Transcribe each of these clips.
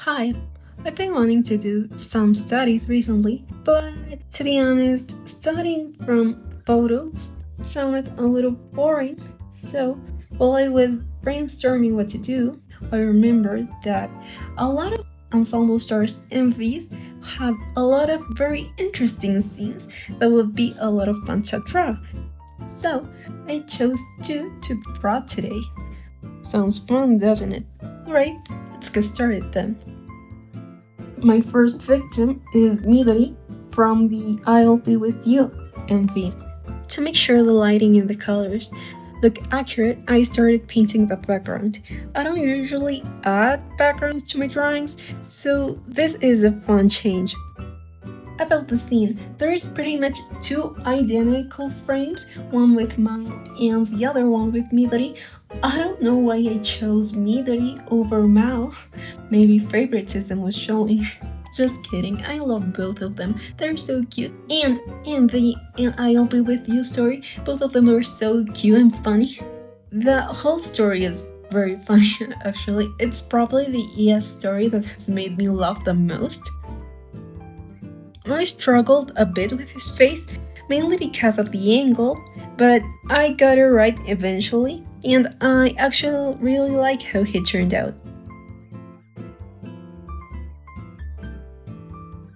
Hi, I've been wanting to do some studies recently, but to be honest, studying from photos sounded a little boring. So, while I was brainstorming what to do, I remembered that a lot of ensemble stars MVs have a lot of very interesting scenes that would be a lot of fun to draw. So, I chose two to draw today. Sounds fun, doesn't it? Alright, let's get started then. My first victim is Midori from the I'll Be With You MV. To make sure the lighting and the colors look accurate, I started painting the background. I don't usually add backgrounds to my drawings, so this is a fun change. About the scene, there is pretty much two identical frames, one with Mao and the other one with Midori. I don't know why I chose Midori over Mao. Maybe favoritism was showing. Just kidding, I love both of them. They're so cute. And in the I'll Be With You story, both of them are so cute and funny. The whole story is very funny actually. It's probably the ES story that has made me laugh the most. I struggled a bit with his face, mainly because of the angle, but I got it right eventually, and I actually really like how he turned out.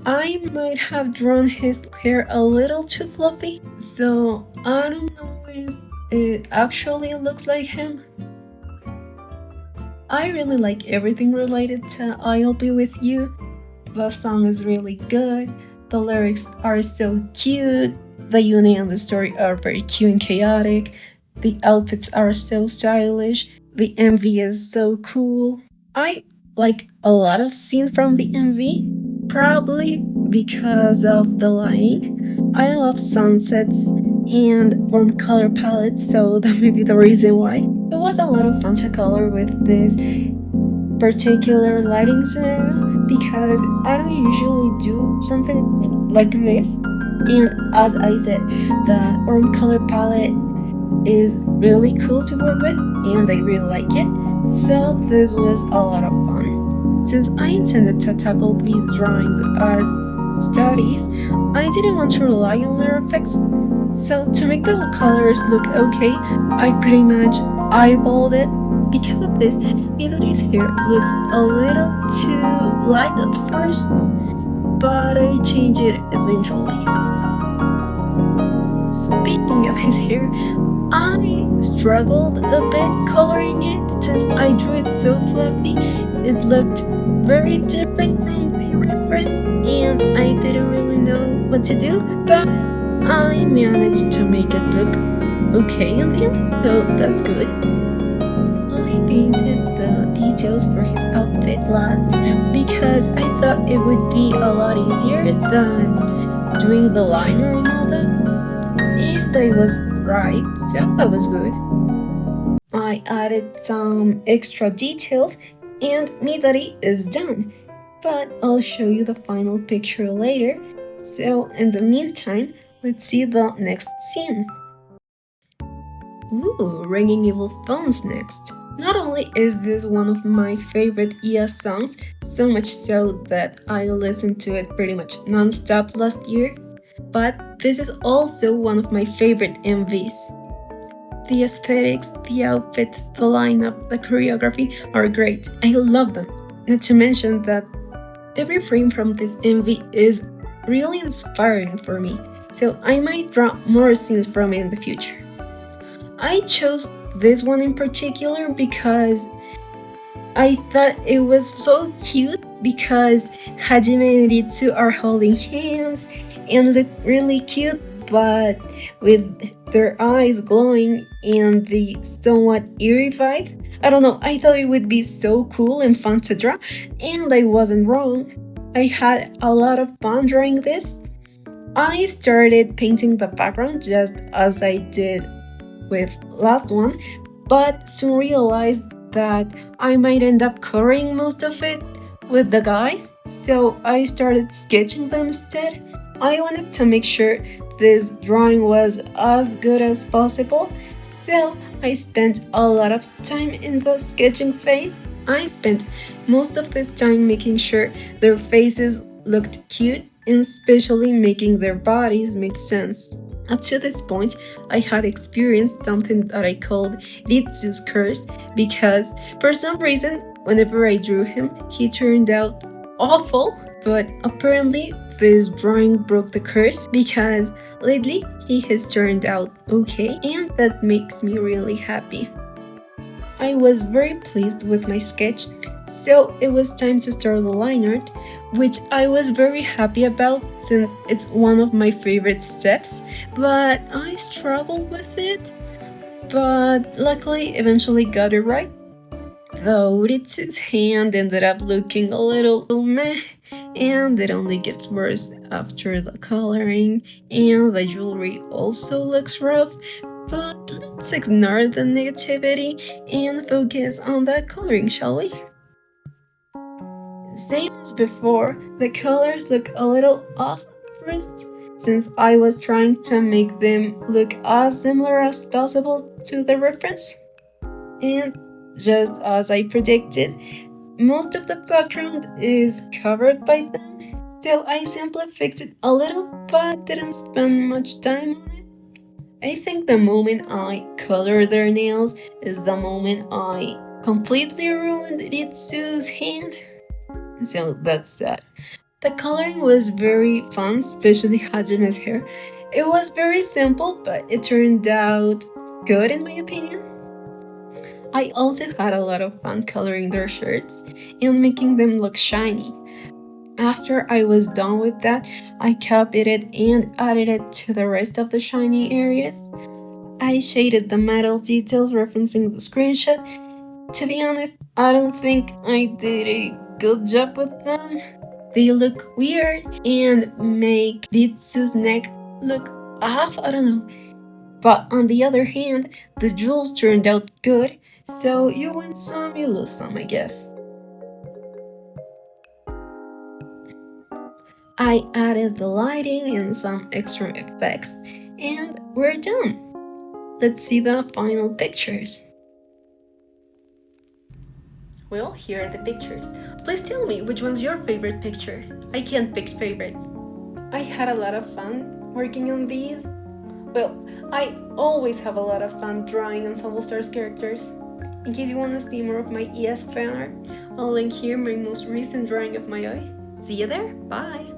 I might have drawn his hair a little too fluffy, so I don't know if it actually looks like him. I really like everything related to I'll Be With You. The song is really good. The lyrics are so cute. The uni and the story are very cute and chaotic. The outfits are so stylish. The MV is so cool. I like a lot of scenes from the MV, probably because of the lighting. I love sunsets and warm color palettes, so that may be the reason why. It was a lot of fun to color with this particular lighting scenario because I don't usually do something like this. And as I said, the warm color palette is really cool to work with and I really like it. So this was a lot of fun. Since I intended to tackle these drawings as studies, I didn't want to rely on layer effects. So to make the colors look okay, I pretty much eyeballed it. Because of this, Midori's hair looks a little too light at first, but I change it eventually. Speaking of his hair, I struggled a bit coloring it since I drew it so fluffy. It looked very different from the reference and I didn't really know what to do, but I managed to make it look okay in the end, so that's good. I painted the details for his outfit last because I thought it would be a lot easier than doing the liner and all that. And I was right, so that was good. I added some extra details and Midori is done, but I'll show you the final picture later. So in the meantime, let's see the next scene. Ooh, Ringing Evil Phones next. Not only is this one of my favorite ES songs, so much so that I listened to it pretty much non-stop last year, but this is also one of my favorite MVs. The aesthetics, the outfits, the lineup, the choreography are great. I love them. Not to mention that every frame from this MV is really inspiring for me, so I might draw more scenes from it in the future. I chose this one in particular because I thought it was so cute because Hajime and Ritsu are holding hands and look really cute, but with their eyes glowing and the somewhat eerie vibe. I don't know, I thought it would be so cool and fun to draw, and I wasn't wrong. I had a lot of fun drawing this. I started painting the background just as I did with last one, but soon realized that I might end up covering most of it with the guys, so I started sketching them instead. I wanted to make sure this drawing was as good as possible, so I spent a lot of time in the sketching phase. I spent most of this time making sure their faces looked cute and especially making their bodies make sense. Up to this point, I had experienced something that I called Ritsu's curse because for some reason, whenever I drew him, he turned out awful. But apparently, this drawing broke the curse because lately he has turned out okay, and that makes me really happy. I was very pleased with my sketch, so it was time to start the line art, which I was very happy about since it's one of my favorite steps, but I struggled with it. But luckily, eventually got it right. Though Ritsu's hand ended up looking a little meh, and it only gets worse after the coloring, and the jewelry also looks rough, but let's ignore the negativity and focus on the coloring, shall we? Same as before, the colors look a little off at first, since I was trying to make them look as similar as possible to the reference. And just as I predicted, most of the background is covered by them, so I simply fixed it a little but didn't spend much time on it. I think the moment I color their nails is the moment I completely ruined Ritsu's hand, so that's that. The coloring was very fun, especially Hajime's hair. It was very simple, but it turned out good in my opinion. I also had a lot of fun coloring their shirts and making them look shiny. After I was done with that, I copied it and added it to the rest of the shiny areas. I shaded the metal details referencing the screenshot. To be honest, I don't think I did a good job with them. They look weird and make Ritsu's neck look off, I don't know. But on the other hand, the jewels turned out good, so you win some, you lose some, I guess. I added the lighting and some extra effects, and we're done. Let's see the final pictures. Well, here are the pictures. Please tell me which one's your favorite picture. I can't pick favorites. I had a lot of fun working on these. Well, I always have a lot of fun drawing Ensemble Stars characters. In case you want to see more of my ES fan art, I'll link here my most recent drawing of my eye. See you there, bye!